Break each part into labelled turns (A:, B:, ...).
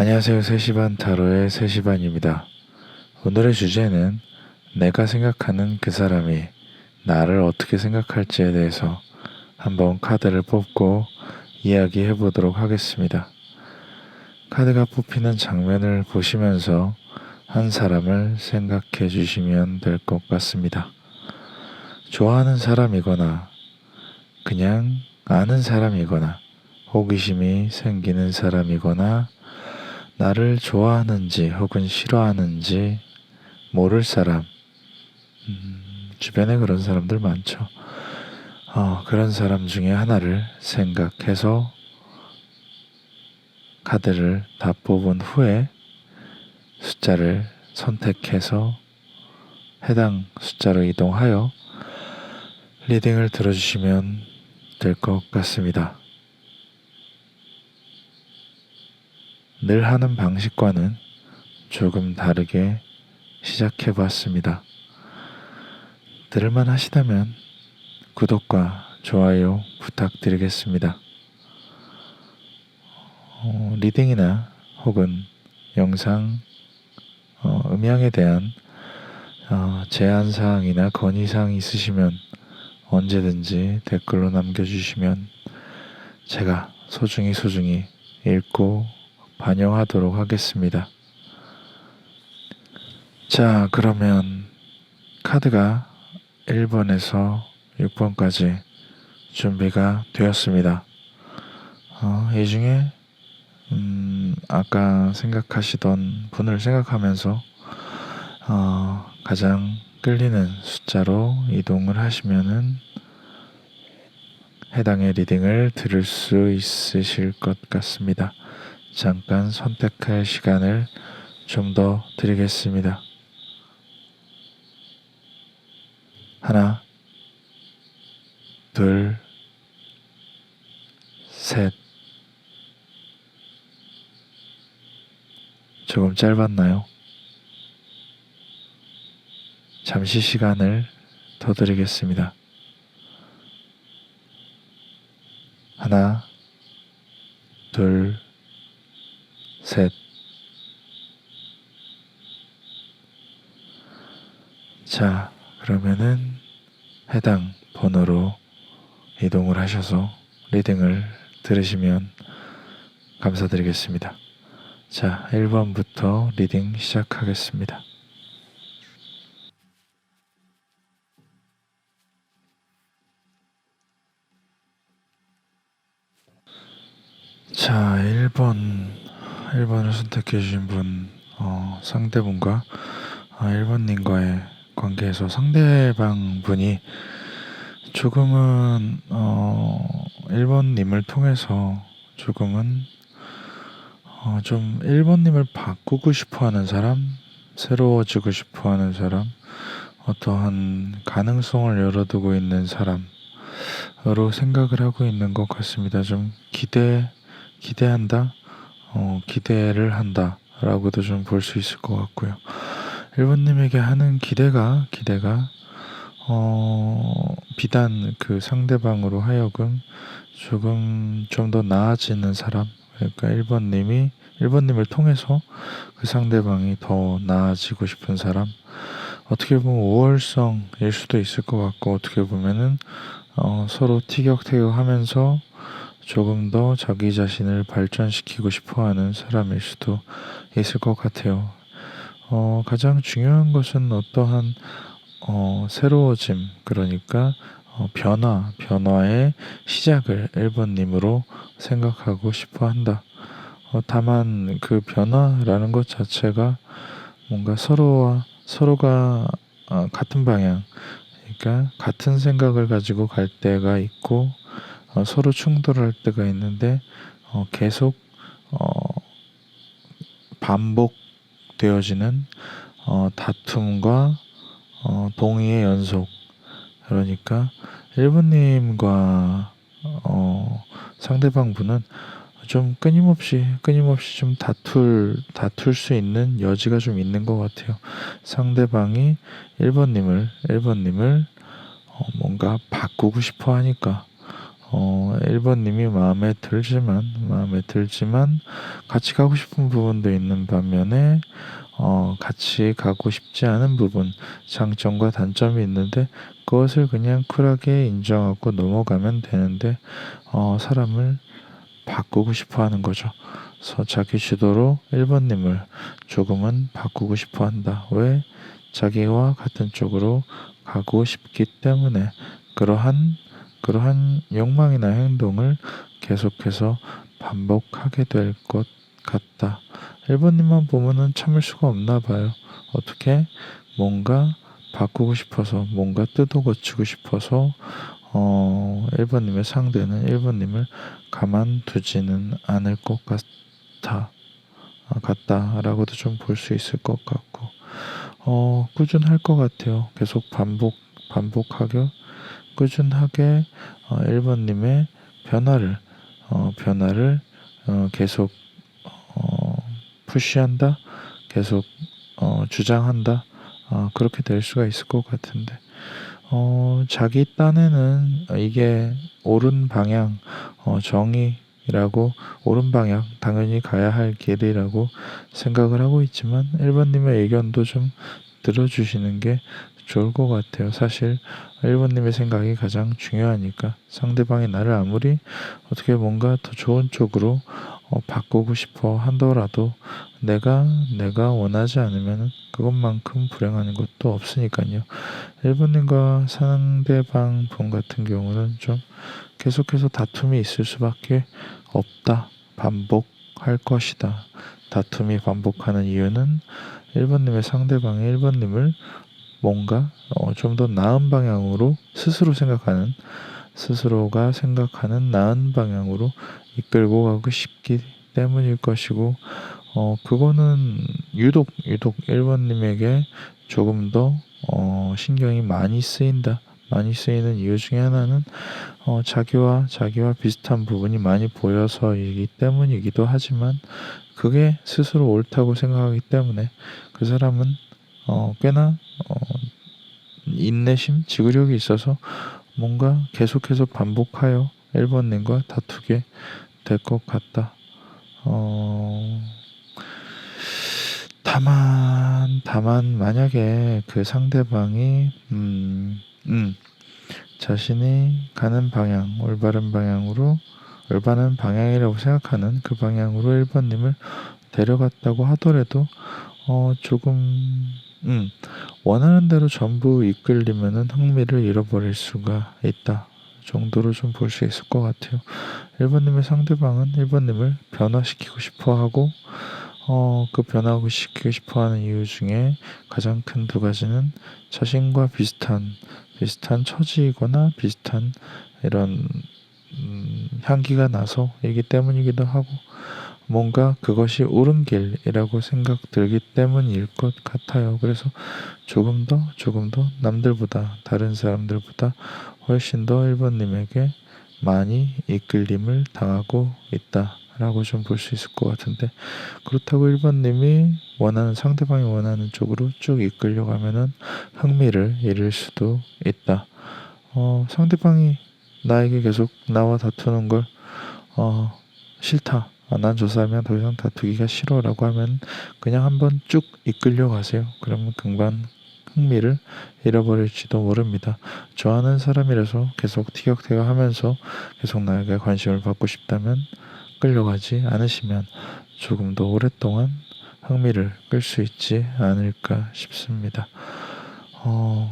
A: 안녕하세요. 3시 반 타로의 3시 반입니다. 오늘의 주제는 내가 생각하는 그 사람이 나를 어떻게 생각할지에 대해서 한번 카드를 뽑고 이야기해 보도록 하겠습니다. 카드가 뽑히는 장면을 보시면서 한 사람을 생각해 주시면 될 것 같습니다. 좋아하는 사람이거나 그냥 아는 사람이거나 호기심이 생기는 사람이거나 나를 좋아하는지 혹은 싫어하는지 모를 사람, 주변에 그런 사람들 많죠. 그런 사람 중에 하나를 생각해서 카드를 다 뽑은 후에 숫자를 선택해서 해당 숫자로 이동하여 리딩을 들어주시면 될 것 같습니다. 늘 하는 방식과는 조금 다르게 시작해 보았습니다. 들을만 하시다면 구독과 좋아요 부탁드리겠습니다. 리딩이나 혹은 영상 음향에 대한 제안사항이나 건의사항 있으시면 언제든지 댓글로 남겨주시면 제가 소중히 읽고 반영하도록 하겠습니다. 자, 그러면 카드가 1번에서 6번까지 준비가 되었습니다. 이 중에 아까 생각하시던 분을 생각하면서 가장 끌리는 숫자로 이동을 하시면은 해당의 리딩을 들을 수 있으실 것 같습니다. 잠깐 선택할 시간을 좀 더 드리겠습니다. 하나, 둘, 셋. 조금 짧았나요? 잠시 시간을 더 드리겠습니다. 하나, 둘, 셋. 자, 그러면은 해당 번호로 이동을 하셔서 리딩을 들으시면 감사드리겠습니다. 자, 1번부터 리딩 시작하겠습니다. 자, 1번을 선택해 주신 분, 상대분과 1번님과의 관계에서 상대방 분이 조금은 1번님을 통해서 조금은 좀 1번님을 바꾸고 싶어하는 사람, 새로워지고 싶어하는 사람, 어떠한 가능성을 열어두고 있는 사람으로 생각을 하고 있는 것 같습니다. 좀 기대한다, 기대를 한다 라고도 좀 볼 수 있을 것 같고요. 1번님에게 하는 기대가 비단 그 상대방으로 하여금 조금 좀 더 나아지는 사람, 그러니까 1번님을 통해서 그 상대방이 더 나아지고 싶은 사람, 어떻게 보면 우월성일 수도 있을 것 같고, 어떻게 보면은 서로 티격태격하면서 조금 더 자기 자신을 발전시키고 싶어하는 사람일 수도 있을 것 같아요. 가장 중요한 것은 어떠한 새로워짐, 그러니까 변화의 시작을 1번님으로 생각하고 싶어 한다. 다만 그 변화라는 것 자체가 뭔가 서로가 같은 방향, 그러니까 같은 생각을 가지고 갈 때가 있고 서로 충돌할 때가 있는데 계속 반복되어지는 다툼과 동의의 연속. 그러니까 1번님과 상대방 분은 좀 끊임없이 좀 다툴 수 있는 여지가 좀 있는 것 같아요. 상대방이 1번님을 뭔가 바꾸고 싶어 하니까 1번님이 마음에 들지만 같이 가고 싶은 부분도 있는 반면에 같이 가고 싶지 않은 부분, 장점과 단점이 있는데 그것을 그냥 쿨하게 인정하고 넘어가면 되는데 사람을 바꾸고 싶어 하는 거죠. 그래서 자기 주도로 1번님을 조금은 바꾸고 싶어 한다. 왜? 자기와 같은 쪽으로 가고 싶기 때문에 그러한 욕망이나 행동을 계속해서 반복하게 될 것 같다. 1번님만 보면은 참을 수가 없나 봐요. 어떻게? 뭔가 바꾸고 싶어서, 뭔가 뜯어 고치고 싶어서 1번님의 상대는 1번님을 가만두지는 않을 것 같다라고도 좀 볼 수 있을 것 같고 꾸준할 것 같아요. 계속 반복하게 꾸준하게 1번님의 변화를 계속 어, 푸시한다, 계속 주장한다. 그렇게 될 수가 있을 것 같은데 자기 딴에는 이게 옳은 방향, 정의라고 옳은 방향, 당연히 가야 할 길이라고 생각을 하고 있지만 1번님의 의견도 좀 들어주시는 게 좋을 것 같아요. 사실 1번님의 생각이 가장 중요하니까 상대방이 나를 아무리 어떻게 뭔가 더 좋은 쪽으로 바꾸고 싶어 하더라도 내가 원하지 않으면 그것만큼 불행한 것도 없으니까요. 1번님과 상대방 분 같은 경우는 좀 계속해서 다툼이 있을 수밖에 없다. 반복할 것이다. 다툼이 반복하는 이유는 1번님의 상대방이 1번님을 뭔가 좀 더 나은 방향으로 스스로가 생각하는 나은 방향으로 이끌고 가고 싶기 때문일 것이고 그거는 유독 1번님에게 조금 더 신경이 많이 쓰이는 이유 중에 하나는 자기와 비슷한 부분이 많이 보여서이기 때문이기도 하지만 그게 스스로 옳다고 생각하기 때문에 그 사람은 꽤나 인내심, 지구력이 있어서 뭔가 계속해서 반복하여 1번님과 다투게 될 것 같다. 다만 만약에 그 상대방이 자신이 가는 방향, 올바른 방향이라고 생각하는 그 방향으로 1번님을 데려갔다고 하더라도 조금 원하는 대로 전부 이끌리면은 흥미를 잃어버릴 수가 있다 정도로 좀 볼 수 있을 것 같아요. 1번님의 상대방은 1번님을 변화시키고 싶어 하고 그 변화시키고 싶어 하는 이유 중에 가장 큰 두 가지는 자신과 비슷한 처지이거나 비슷한 이런 향기가 나서이기 때문이기도 하고 뭔가 그것이 옳은 길이라고 생각들기 때문일 것 같아요. 그래서 조금 더 다른 사람들보다 훨씬 더 1번님에게 많이 이끌림을 당하고 있다라고 좀 볼 수 있을 것 같은데 그렇다고 1번님이 상대방이 원하는 쪽으로 쭉 이끌려가면은 흥미를 잃을 수도 있다. 상대방이 나에게 계속 나와 다투는 걸 싫다. 난 저 사람이랑 더 이상 다투기가 싫어라고 하면 그냥 한번 쭉 이끌려 가세요. 그러면 금방 흥미를 잃어버릴지도 모릅니다. 좋아하는 사람이라서 계속 티격태격하면서 계속 나에게 관심을 받고 싶다면 끌려가지 않으시면 조금 더 오랫동안 흥미를 끌 수 있지 않을까 싶습니다.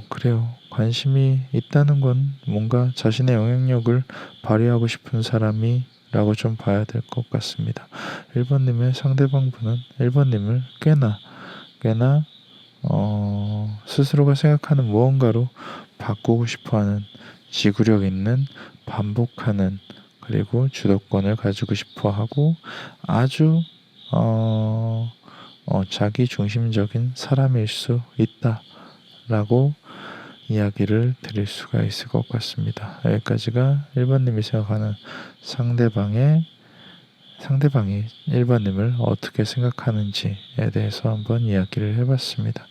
A: 그래요. 관심이 있다는 건 뭔가 자신의 영향력을 발휘하고 싶은 사람이라고 좀 봐야 될 것 같습니다. 1번님의 상대방 분은 1번님을 꽤나 스스로가 생각하는 무언가로 바꾸고 싶어하는 지구력 있는 반복하는 그리고 주도권을 가지고 싶어하고 아주 자기 중심적인 사람일 수 있다라고 이야기를 드릴 수가 있을 것 같습니다. 여기까지가 1번님이 생각하는 상대방이 1번님을 어떻게 생각하는지에 대해서 한번 이야기를 해봤습니다.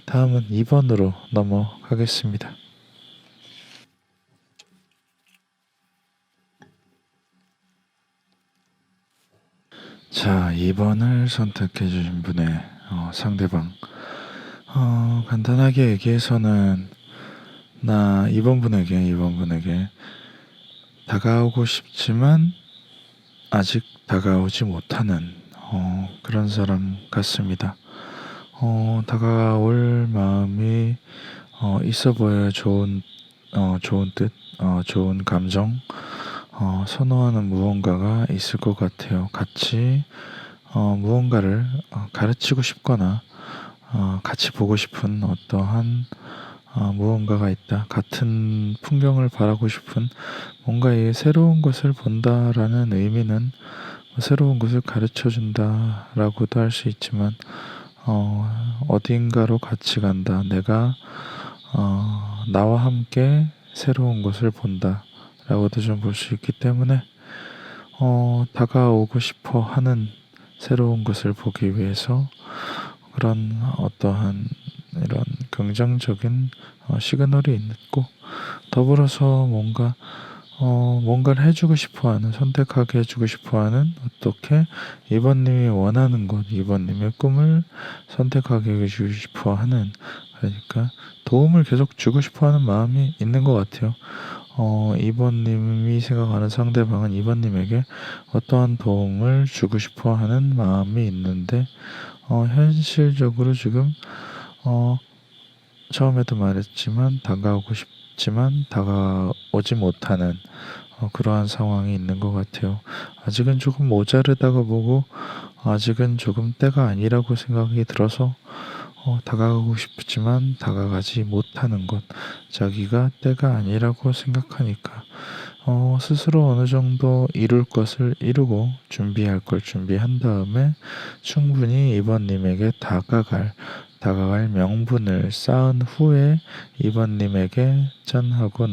A: 다음은 2번으로 넘어가겠습니다. 자, 2번을 선택해 주신 분의 상대방. 간단하게 얘기해서는 나 2번 분에게 다가오고 싶지만 아직 다가오지 못하는 그런 사람 같습니다. 다가올 마음이 있어 보여야 좋은 뜻, 좋은 감정, 선호하는 무언가가 있을 것 같아요. 같이 무언가를 가르치고 싶거나 같이 보고 싶은 어떠한 무언가가 있다. 같은 풍경을 바라고 싶은 뭔가 이 새로운 것을 본다라는 의미는 새로운 것을 가르쳐 준다라고도 할 수 있지만 어딘가로 같이 간다. 내가 나와 함께 새로운 것을 본다라고도 좀 볼 수 있기 때문에 다가오고 싶어 하는 새로운 것을 보기 위해서 그런 어떠한 이런 긍정적인 시그널이 있고 더불어서 뭔가를 해주고 싶어하는 선택하게 해주고 싶어하는 어떻게 이번님이 원하는 것 이번님의 꿈을 선택하게 해주고 싶어하는 그러니까 도움을 계속 주고 싶어하는 마음이 있는 것 같아요. 이번님이 생각하는 상대방은 이번님에게 어떠한 도움을 주고 싶어하는 마음이 있는데 현실적으로 지금 처음에도 말했지만 다가오고 싶지만 다가오지 못하는 그러한 상황이 있는 것 같아요. 아직은 조금 모자르다고 보고 아직은 조금 때가 아니라고 생각이 들어서 다가가고 싶지만 다가가지 못하는 것 자기가 때가 아니라고 생각하니까 스스로 어느 정도 이룰 것을 이루고 준비할 걸 준비한 다음에 충분히 이번님에게 다가갈 명분을 쌓은 후에 이번님에게 짠하고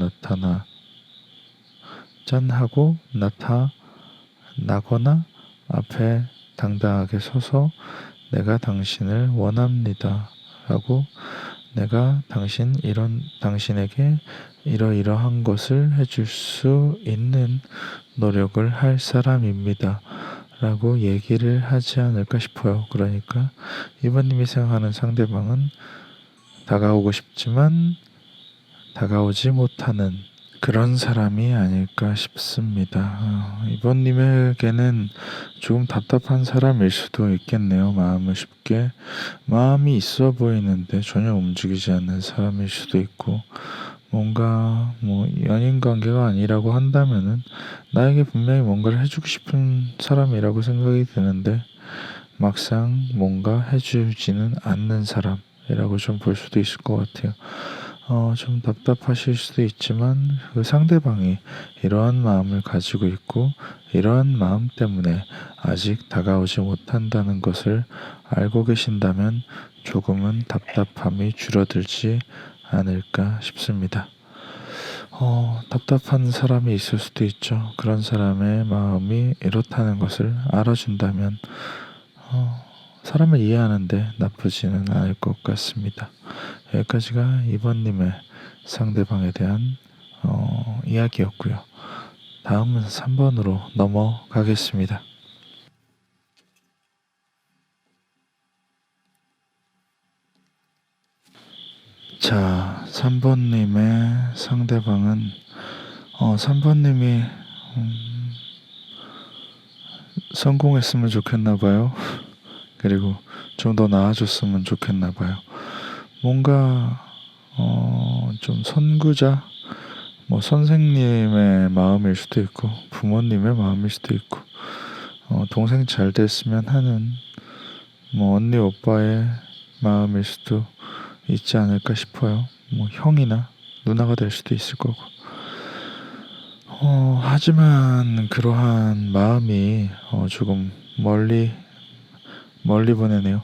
A: 나타나거나 앞에 당당하게 서서 내가 당신을 원합니다 라고 내가 당신에게 이러이러한 것을 해줄 수 있는 노력을 할 사람입니다 라고 얘기를 하지 않을까 싶어요. 그러니까 이번님이 생각하는 상대방은 다가오고 싶지만 다가오지 못하는 그런 사람이 아닐까 싶습니다. 이번님에게는 조금 답답한 사람일 수도 있겠네요. 마음이 있어 보이는데 전혀 움직이지 않는 사람일 수도 있고, 뭔가 연인 관계가 아니라고 한다면은 나에게 분명히 뭔가를 해주고 싶은 사람이라고 생각이 드는데 막상 뭔가 해주지는 않는 사람이라고 좀 볼 수도 있을 것 같아요. 좀 답답하실 수도 있지만 그 상대방이 이러한 마음을 가지고 있고 이러한 마음 때문에 아직 다가오지 못한다는 것을 알고 계신다면 조금은 답답함이 줄어들지 않을까 싶습니다. 답답한 사람이 있을 수도 있죠. 그런 사람의 마음이 이렇다는 것을 알아준다면 사람을 이해하는데 나쁘지는 않을 것 같습니다. 여기까지가 이번님의 상대방에 대한 이야기였고요. 다음은 3번으로 넘어가겠습니다. 자, 3번님의 상대방은 3번님이 성공했으면 좋겠나봐요. 그리고 좀 더 나아졌으면 좋겠나봐요. 뭔가 좀 선구자, 선생님의 마음일 수도 있고 부모님의 마음일 수도 있고 동생 잘 됐으면 하는 언니 오빠의 마음일 수도 있지 않을까 싶어요. 형이나 누나가 될 수도 있을 거고. 하지만 그러한 마음이 조금 멀리 보내네요.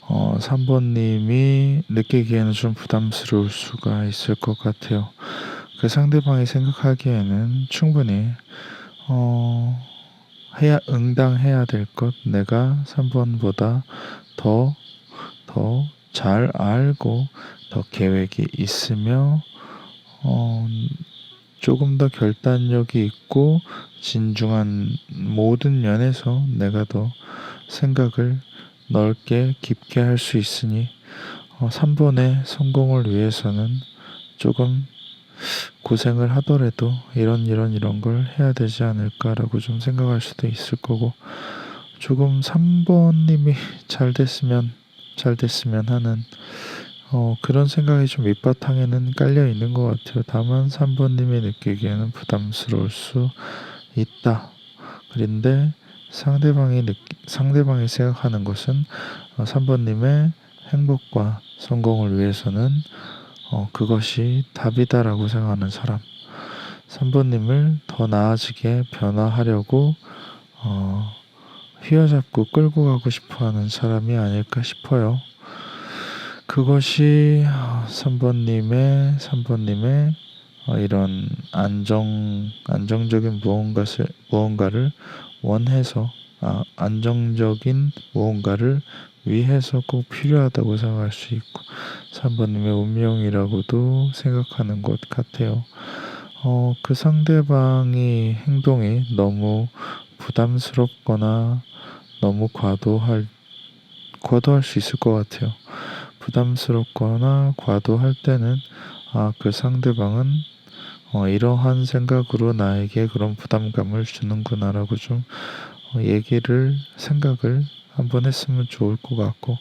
A: 3번님이 느끼기에는 좀 부담스러울 수가 있을 것 같아요. 그 상대방이 생각하기에는 충분히 응당해야 될 것, 내가 3번보다 더 잘 알고 더 계획이 있으며 조금 더 결단력이 있고 진중한 모든 면에서 내가 더 생각을 넓게 깊게 할 수 있으니 3번의 성공을 위해서는 조금 고생을 하더라도 이런 걸 해야 되지 않을까라고 좀 생각할 수도 있을 거고, 조금 3번님이 잘 됐으면 하는 그런 생각이 좀 밑바탕에는 깔려 있는 것 같아요. 다만 3번님이 느끼기에는 부담스러울 수 있다. 그런데 상대방이 생각하는 것은 3번님의 행복과 성공을 위해서는 그것이 답이다라고 생각하는 사람. 3번님을 더 나아지게 변화하려고 휘어잡고 끌고 가고 싶어하는 사람이 아닐까 싶어요. 그것이 3번님의 이런 안정적인 무언가를 원해서, 안정적인 무언가를 위해서 꼭 필요하다고 생각할 수 있고, 3번님의 운명이라고도 생각하는 것 같아요. 그 상대방의 행동이 너무 부담스럽거나 너무 과도할 수 있을 것 같아요. 부담스럽거나 과도할 때는 그 상대방은 이러한 생각으로 나에게 그런 부담감을 주는구나라고 좀 생각을 한번 했으면 좋을 것 같고,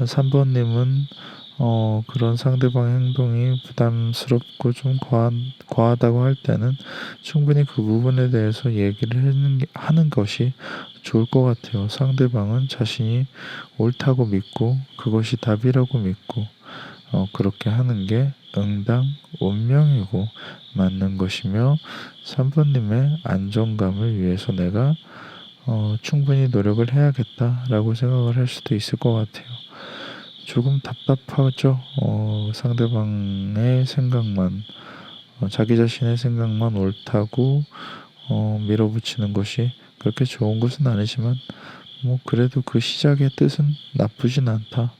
A: 3번님은 그런 상대방의 행동이 부담스럽고 좀 과하다고 할 때는 충분히 그 부분에 대해서 얘기를 하는 것이 좋을 것 같아요. 상대방은 자신이 옳다고 믿고 그것이 답이라고 믿고 그렇게 하는 게 응당 운명이고 맞는 것이며, 3번님의 안정감을 위해서 내가 충분히 노력을 해야겠다라고 생각을 할 수도 있을 것 같아요. 조금 답답하죠. 상대방의 생각만, 자기 자신의 생각만 옳다고 밀어붙이는 것이 그렇게 좋은 것은 아니지만, 그래도 그 시작의 뜻은 나쁘진 않다.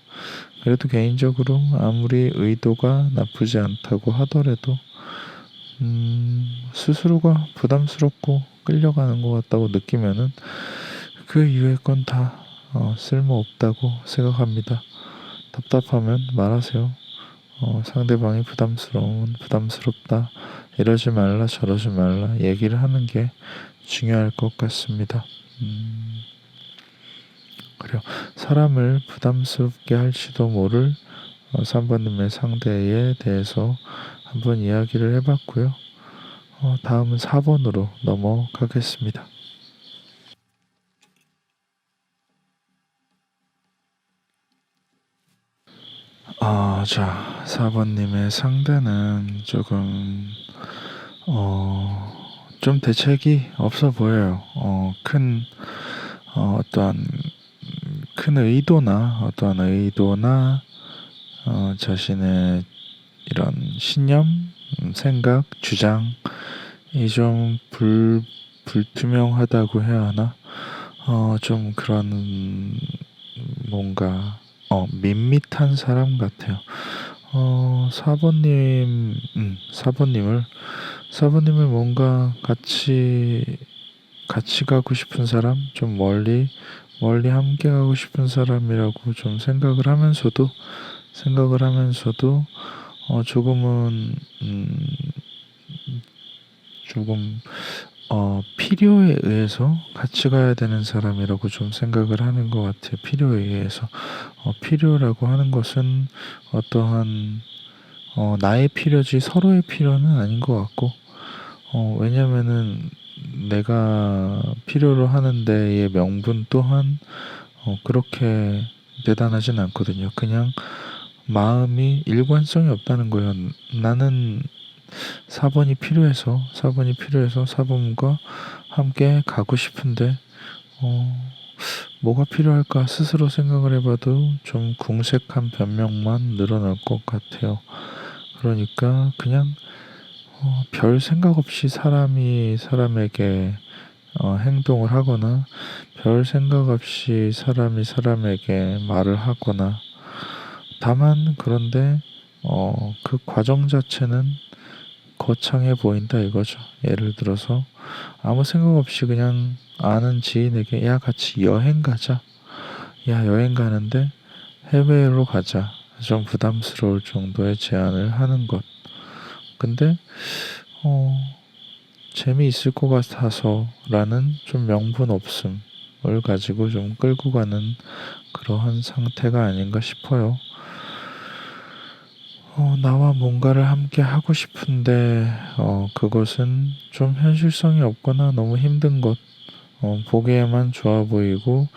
A: 그래도 개인적으로 아무리 의도가 나쁘지 않다고 하더라도 스스로가 부담스럽고 끌려가는 것 같다고 느끼면은 그 이후의 건 다 쓸모없다고 생각합니다. 답답하면 말하세요. 상대방이 부담스럽다, 이러지 말라 저러지 말라 얘기를 하는 게 중요할 것 같습니다. 그래요. 사람을 부담스럽게 할지도 모를 3번님의 상대에 대해서 한번 이야기를 해봤고요. 다음은 4번으로 넘어가겠습니다. 자, 4번님의 상대는 조금 좀 대책이 없어 보여요. 어떠한 큰 의도나 자신의 이런 신념, 생각, 주장이 좀 불투명하다고 해야 하나? 좀 그런 뭔가 밋밋한 사람 같아요. 4번님을 뭔가 같이 가고 싶은 사람, 좀 멀리 함께 가고 싶은 사람이라고 좀 생각을 하면서도 조금은 조금 필요에 의해서 같이 가야 되는 사람이라고 좀 생각을 하는 것 같아요. 필요에 의해서. 필요라고 하는 것은 어떠한 나의 필요지 서로의 필요는 아닌 것 같고, 왜냐면은 내가 필요로 하는 데의 명분 또한 그렇게 대단하진 않거든요. 그냥 마음이 일관성이 없다는 거예요. 나는 4번이 필요해서 4번과 함께 가고 싶은데 뭐가 필요할까 스스로 생각을 해봐도 좀 궁색한 변명만 늘어날 것 같아요. 그러니까 그냥 별 생각 없이 사람에게 행동을 하거나, 별 생각 없이 사람에게 말을 하거나, 다만 그런데 그 과정 자체는 거창해 보인다 이거죠. 예를 들어서 아무 생각 없이 그냥 아는 지인에게 야 같이 여행 가자, 야, 여행 가는데 해외로 가자. 좀 부담스러울 정도의 제안을 하는 것. 근데 어, 재미있을 것 같아서라는 좀 명분 없음을 가지고 좀 끌고 가는 그러한 상태가 아닌가 싶어요. 나와 뭔가를 함께 하고 싶은데 그것은 좀 현실성이 없거나 너무 힘든 것, 보기에만 좋아 보이고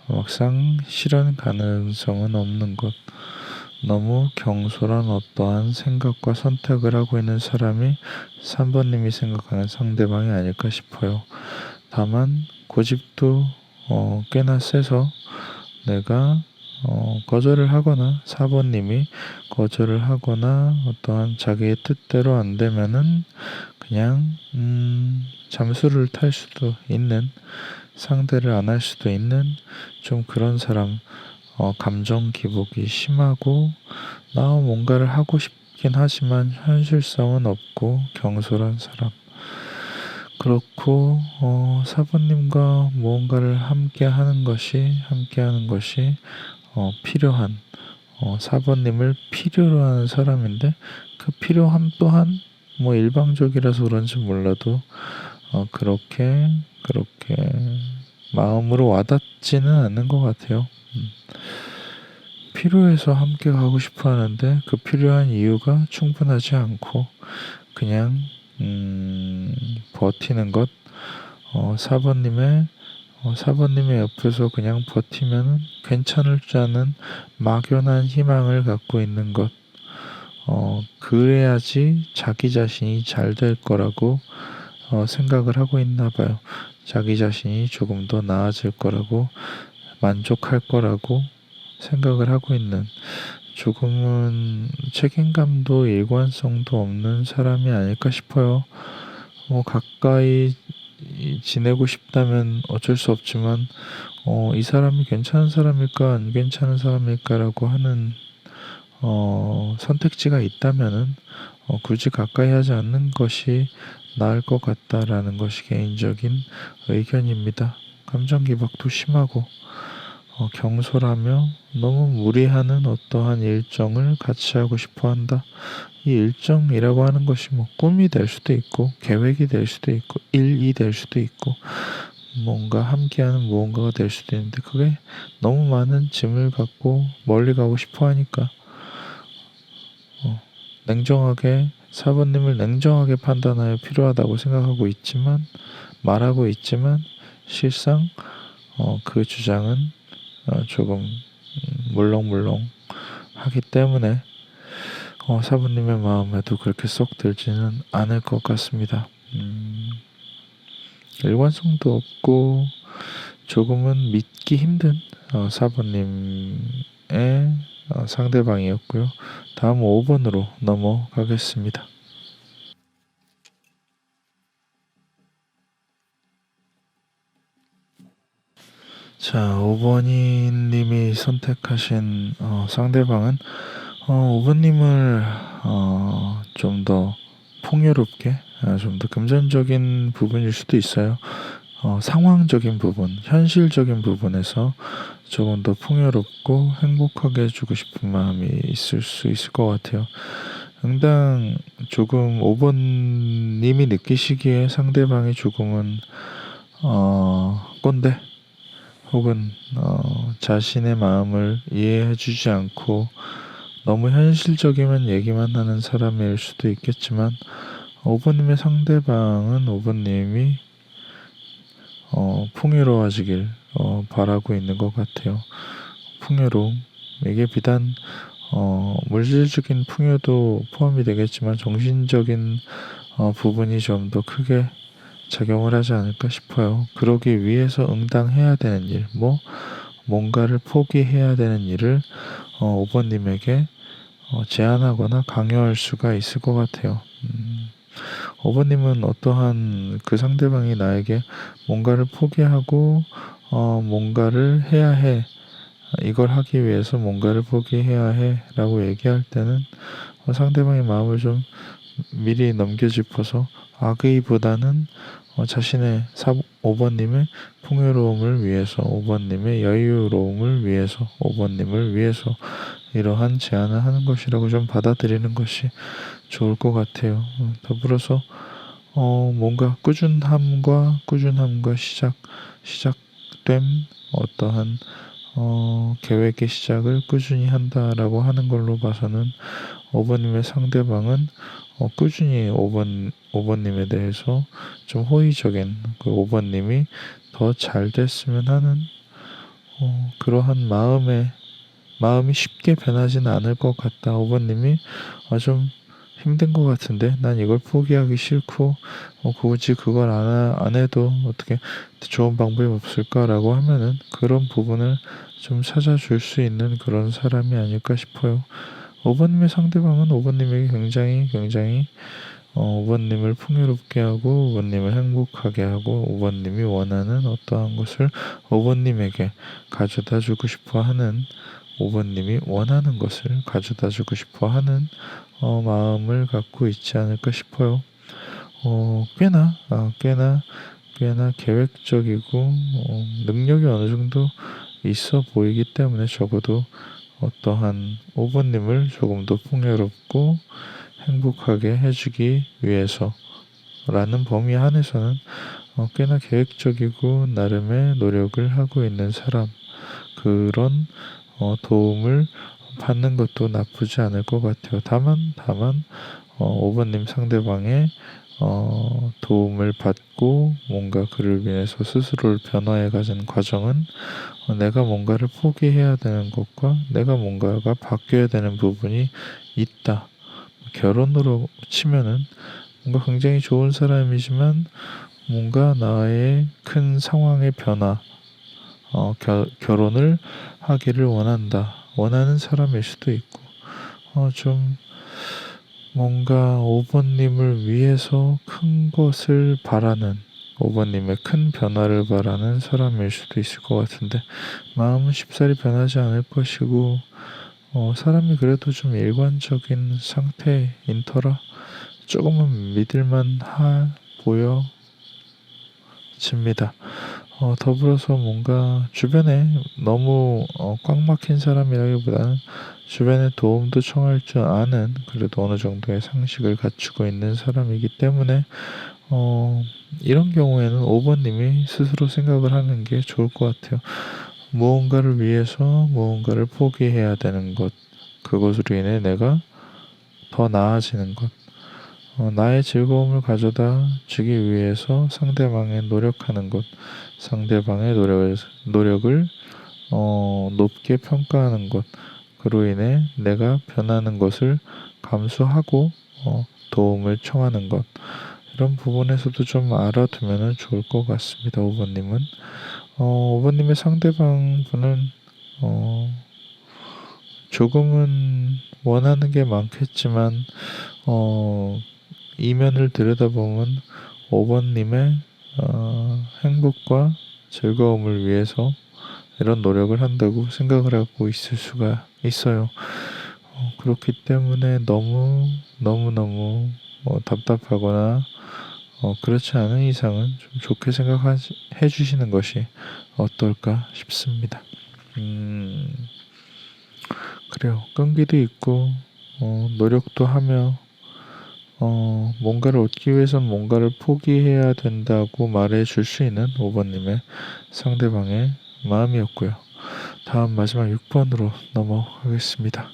A: 막상 실현 가능성은 없는 것, 너무 경솔한 어떠한 생각과 선택을 하고 있는 사람이 3번님이 생각하는 상대방이 아닐까 싶어요. 다만 고집도 꽤나 세서 내가 거절을 하거나 4번님이 거절을 하거나 어떠한 자기의 뜻대로 안 되면은 그냥 잠수를 탈 수도 있는, 상대를 안 할 수도 있는 좀 그런 사람, 감정 기복이 심하고 나와 뭔가를 하고 싶긴 하지만 현실성은 없고 경솔한 사람. 그렇고 4번님과 무언가를 함께 하는 것이 필요한, 4번님을 필요로 하는 사람인데 그 필요함 또한 뭐 일방적이라서 그런지 몰라도 그렇게 마음으로 와닿지는 않는 것 같아요. 필요해서 함께 가고 싶어 하는데 그 필요한 이유가 충분하지 않고 그냥 버티는 것. 4번님의 4번님의 옆에서 그냥 버티면 괜찮을 줄 아는 막연한 희망을 갖고 있는 것. 그래야지 자기 자신이 잘 될 거라고 생각을 하고 있나 봐요. 자기 자신이 조금 더 나아질 거라고, 만족할 거라고 생각을 하고 있는, 조금은 책임감도 일관성도 없는 사람이 아닐까 싶어요. 가까이 지내고 싶다면 어쩔 수 없지만 이 사람이 괜찮은 사람일까 안 괜찮은 사람일까라고 하는 선택지가 있다면은 굳이 가까이 하지 않는 것이 나을 것 같다라는 것이 개인적인 의견입니다. 감정 기복도 심하고 경솔하며 너무 무리하는 어떠한 일정을 같이 하고 싶어 한다. 이 일정이라고 하는 것이 뭐 꿈이 될 수도 있고 계획이 될 수도 있고 일이 될 수도 있고 뭔가 함께하는 무언가가 될 수도 있는데 그게 너무 많은 짐을 갖고 멀리 가고 싶어 하니까 냉정하게 4번님을 냉정하게 판단하여 필요하다고 생각하고 있지만, 말하고 있지만 실상 그 주장은 조금 물렁물렁 하기 때문에 4번님의 마음에도 그렇게 쏙 들지는 않을 것 같습니다. 일관성도 없고 조금은 믿기 힘든 4번님의 상대방이었고요. 다음 5번으로 넘어가겠습니다. 자, 5번이 님이 선택하신 상대방은 5번님을 좀 더 풍요롭게, 좀 더 금전적인 부분일 수도 있어요. 상황적인 부분, 현실적인 부분에서 조금 더 풍요롭고 행복하게 해주고 싶은 마음이 있을 수 있을 것 같아요. 응당 조금 5번님이 느끼시기에 상대방이 조금은 꼰대 혹은 자신의 마음을 이해해주지 않고 너무 현실적이면 얘기만 하는 사람일 수도 있겠지만 5번님의 상대방은 5번님이 풍요로워지길 바라고 있는 것 같아요. 풍요로움, 이게 비단 물질적인 풍요도 포함이 되겠지만 정신적인 부분이 좀 더 크게 작용을 하지 않을까 싶어요. 그러기 위해서 응당해야 되는 일, 뭔가를 포기해야 되는 일을 5번님에게 제안하거나 강요할 수가 있을 것 같아요. 5번님은 어떠한 그 상대방이 나에게 뭔가를 포기하고 뭔가를 해야 해, 이걸 하기 위해서 뭔가를 포기해야 해 라고 얘기할 때는 상대방의 마음을 좀 미리 넘겨짚어서 악의보다는 자신의 5번님의 풍요로움을 위해서, 5번님의 여유로움을 위해서, 5번님을 위해서 이러한 제안을 하는 것이라고 좀 받아들이는 것이 좋을 것 같아요. 더불어서 뭔가 꾸준함과 시작됨, 어떠한 계획의 시작을 꾸준히 한다라고 하는 걸로 봐서는 5번님의 상대방은 꾸준히 5번님에 대해서 좀 호의적인, 그 5번님이 더 잘 됐으면 하는 그러한 마음이 쉽게 변하지는 않을 것 같다. 5번님이 좀 힘든 것 같은데 난 이걸 포기하기 싫고 굳이 그걸 안 해도 어떻게 좋은 방법이 없을까라고 하면은 그런 부분을 좀 찾아줄 수 있는 그런 사람이 아닐까 싶어요. 5번님의 상대방은 5번님에게 굉장히 5번님을 풍요롭게 하고 5번님을 행복하게 하고 5번님이 원하는 어떠한 것을 5번님에게 가져다 주고 싶어 하는, 5번님이 원하는 것을 가져다 주고 싶어 하는 마음을 갖고 있지 않을까 싶어요. 꽤나 계획적이고 능력이 어느 정도 있어 보이기 때문에 적어도 어떠한 5번님을 조금 더 풍요롭고 행복하게 해주기 위해서라는 범위 안에서는 꽤나 계획적이고 나름의 노력을 하고 있는 사람, 그런 도움을 받는 것도 나쁘지 않을 것 같아요. 다만 5번님 상대방의 도움을 받고 뭔가 그를 위해서 스스로를 변화해 가는 과정은 내가 뭔가를 포기해야 되는 것과 내가 뭔가가 바뀌어야 되는 부분이 있다. 결혼으로 치면은 뭔가 굉장히 좋은 사람이지만 뭔가 나의 큰 상황의 변화, 결혼을 하기를 원하는 사람일 수도 있고, 좀 뭔가 5번님을 위해서 큰 것을 바라는, 5번님의 큰 변화를 바라는 사람일 수도 있을 것 같은데, 마음은 쉽사리 변하지 않을 것이고, 사람이 그래도 좀 일관적인 상태인 터라 조금은 믿을만 보여집니다. 더불어서 뭔가 주변에 너무 꽉 막힌 사람이라기보다는 주변에 도움도 청할 줄 아는, 그래도 어느 정도의 상식을 갖추고 있는 사람이기 때문에 이런 경우에는 5번님이 스스로 생각을 하는 게 좋을 것 같아요. 무언가를 위해서 무언가를 포기해야 되는 것, 그것으로 인해 내가 더 나아지는 것, 나의 즐거움을 가져다 주기 위해서 상대방의 노력하는 것, 상대방의 노력을 높게 평가하는 것, 그로 인해 내가 변하는 것을 감수하고 도움을 청하는 것, 이런 부분에서도 좀 알아두면 좋을 것 같습니다. 5번님은 5번님의 상대방 분은 조금은 원하는 게 많겠지만 이면을 들여다보면 5번님의 행복과 즐거움을 위해서 이런 노력을 한다고 생각을 하고 있을 수가 있어요. 그렇기 때문에 너무 답답하거나 그렇지 않은 이상은 좀 좋게 생각해 주시는 것이 어떨까 싶습니다. 그래요. 끈기도 있고 노력도 하며 뭔가를 얻기 위해선 뭔가를 포기해야 된다고 말해 줄 수 있는 5번님의 상대방의 마음이었고요. 다음 마지막 6번으로 넘어가겠습니다.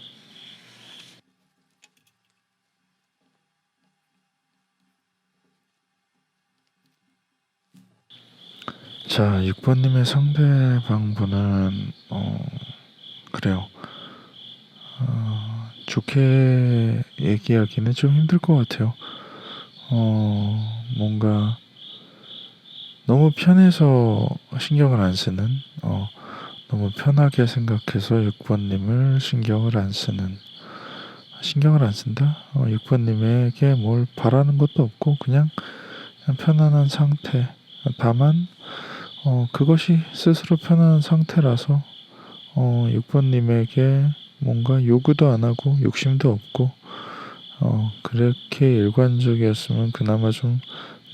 A: 자, 6번님의 상대방분은 그래요. 좋게 얘기하기는 좀 힘들 것 같아요. 뭔가 너무 편해서 신경을 안 쓰는, 너무 편하게 생각해서 6번님을 신경을 안 쓴다? 6번님에게 뭘 바라는 것도 없고 그냥 편안한 상태. 다만 그것이 스스로 편안한 상태라서 6번님에게 뭔가 요구도 안 하고 욕심도 없고 그렇게 일관적이었으면 그나마 좀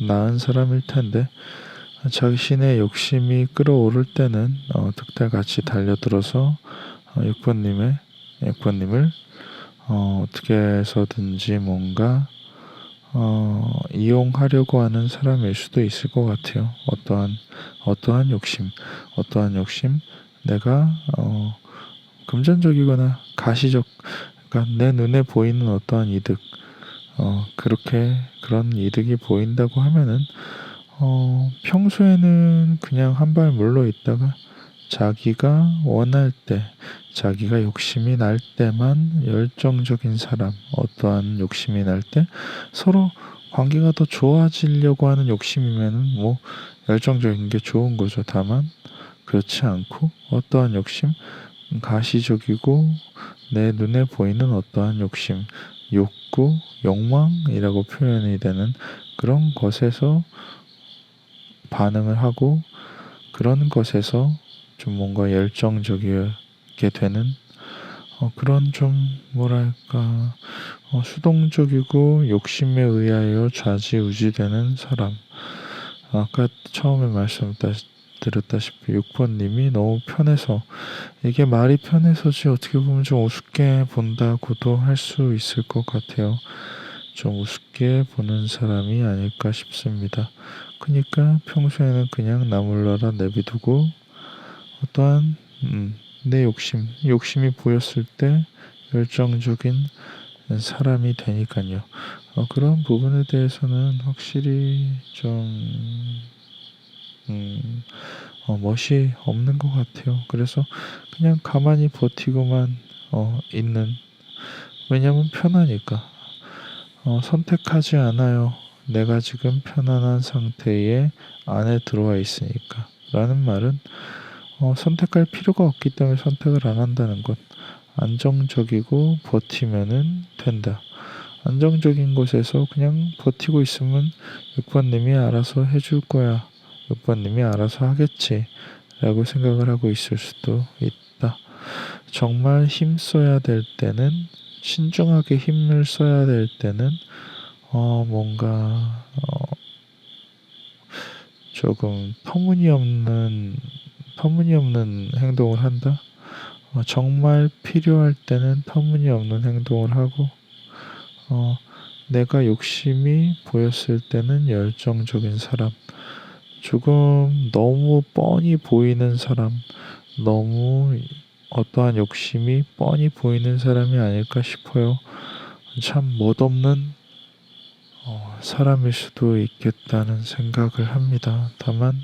A: 나은 사람일 텐데 자신의 욕심이 끌어오를 때는 득달같이 달려들어서 6번님을 어떻게 해서든지 뭔가 이용하려고 하는 사람일 수도 있을 것 같아요. 어떠한 욕심, 내가 금전적이거나 가시적, 그러니까 내 눈에 보이는 어떠한 이득, 그런 이득이 보인다고 하면은 평소에는 그냥 한 발 물러 있다가 자기가 원할 때, 자기가 욕심이 날 때만 열정적인 사람, 어떠한 욕심이 날 때 서로 관계가 더 좋아지려고 하는 욕심이면은 뭐 열정적인 게 좋은 거죠. 다만 그렇지 않고 어떠한 욕심, 가시적이고 내 눈에 보이는 어떠한 욕심, 욕구, 욕망이라고 표현이 되는 그런 것에서 반응을 하고 그런 것에서 좀 뭔가 열정적이게 되는 그런 좀 뭐랄까 수동적이고 욕심에 의하여 좌지우지되는 사람. 아까 처음에 말씀드렸다시피 6번님이 너무 편해서, 이게 말이 편해서지 어떻게 보면 좀 우습게 본다고도 할 수 있을 것 같아요. 좀 우습게 보는 사람이 아닐까 싶습니다. 그러니까 평소에는 그냥 나몰라라 내비두고 어떠한 내 욕심이 보였을 때 열정적인 사람이 되니까요. 그런 부분에 대해서는 확실히 좀 멋이 없는 것 같아요. 그래서 그냥 가만히 버티고만 있는, 왜냐면 편하니까. 선택하지 않아요. 내가 지금 편안한 상태에 안에 들어와 있으니까. 라는 말은 선택할 필요가 없기 때문에 선택을 안 한다는 것. 안정적이고 버티면은 된다. 안정적인 곳에서 그냥 버티고 있으면 6번님이 알아서 해줄 거야. 6번님이 알아서 하겠지. 라고 생각을 하고 있을 수도 있다. 정말 힘써야 될 때는, 신중하게 힘을 써야 될 때는 뭔가 조금 터무니없는 행동을 한다. 정말 필요할 때는 터무니없는 행동을 하고 내가 욕심이 보였을 때는 열정적인 사람, 조금 너무 뻔히 보이는 사람, 너무 어떠한 욕심이 뻔히 보이는 사람이 아닐까 싶어요. 참 멋없는 사람일 수도 있겠다는 생각을 합니다. 다만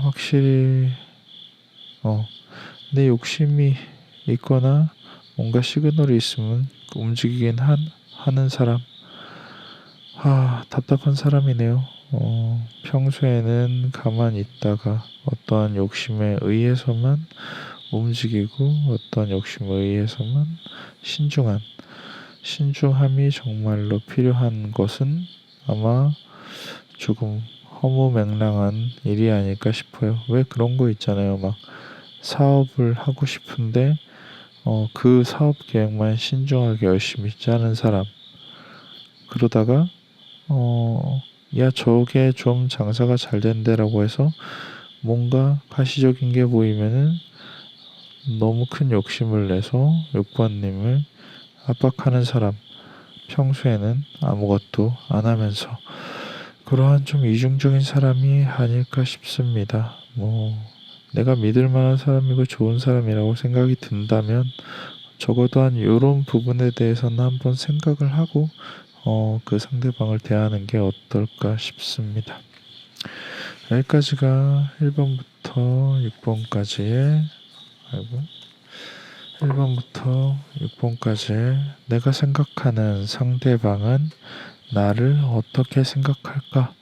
A: 확실히 내 욕심이 있거나 뭔가 시그널이 있으면 움직이긴 하는 사람. 답답한 사람이네요. 평소에는 가만히 있다가 어떠한 욕심에 의해서만 움직이고 어떠한 욕심에 의해서만 신중함이 정말로 필요한 것은 아마 조금 허무맹랑한 일이 아닐까 싶어요. 왜 그런 거 있잖아요. 막 사업을 하고 싶은데 그 사업 계획만 신중하게 열심히 짜는 사람. 그러다가 야 저게 좀 장사가 잘 된대라고 해서 뭔가 가시적인 게 보이면은 너무 큰 욕심을 내서 6번님을 압박하는 사람. 평소에는 아무것도 안 하면서 그러한 좀 이중적인 사람이 아닐까 싶습니다. 내가 믿을 만한 사람이고 좋은 사람이라고 생각이 든다면 적어도 한 요런 부분에 대해서는 한번 생각을 하고 그 상대방을 대하는 게 어떨까 싶습니다. 여기까지가 1번부터 6번까지의 1번부터 6번까지의 내가 생각하는 상대방은 나를 어떻게 생각할까?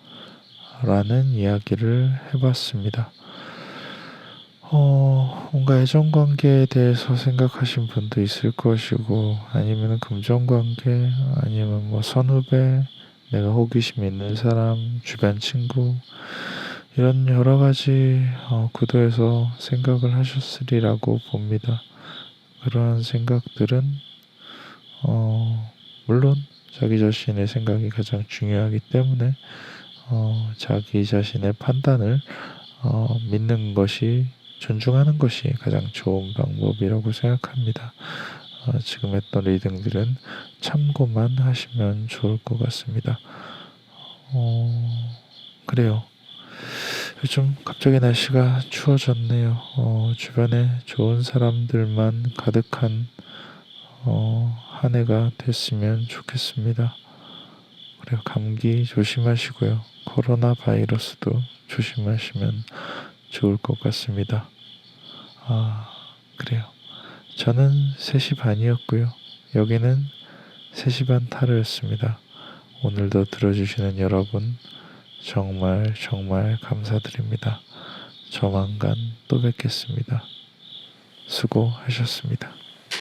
A: 라는 이야기를 해봤습니다. 뭔가 애정관계에 대해서 생각하신 분도 있을 것이고, 아니면 금전관계, 아니면 뭐 선후배, 내가 호기심 있는 사람, 주변 친구, 이런 여러 가지 구도에서 생각을 하셨으리라고 봅니다. 그러한 생각들은 물론 자기 자신의 생각이 가장 중요하기 때문에 자기 자신의 판단을 믿는 것이 존중하는 것이 가장 좋은 방법이라고 생각합니다. 지금 했던 리딩들은 참고만 하시면 좋을 것 같습니다. 그래요. 요즘 갑자기 날씨가 추워졌네요. 주변에 좋은 사람들만 가득한 한 해가 됐으면 좋겠습니다. 그래요. 감기 조심하시고요. 코로나 바이러스도 조심하시면 좋을 것 같습니다. 그래요. 저는 3시 반이었고요. 여기는 3시 반 타로였습니다. 오늘도 들어주시는 여러분 정말 정말 감사드립니다. 조만간 또 뵙겠습니다. 수고하셨습니다.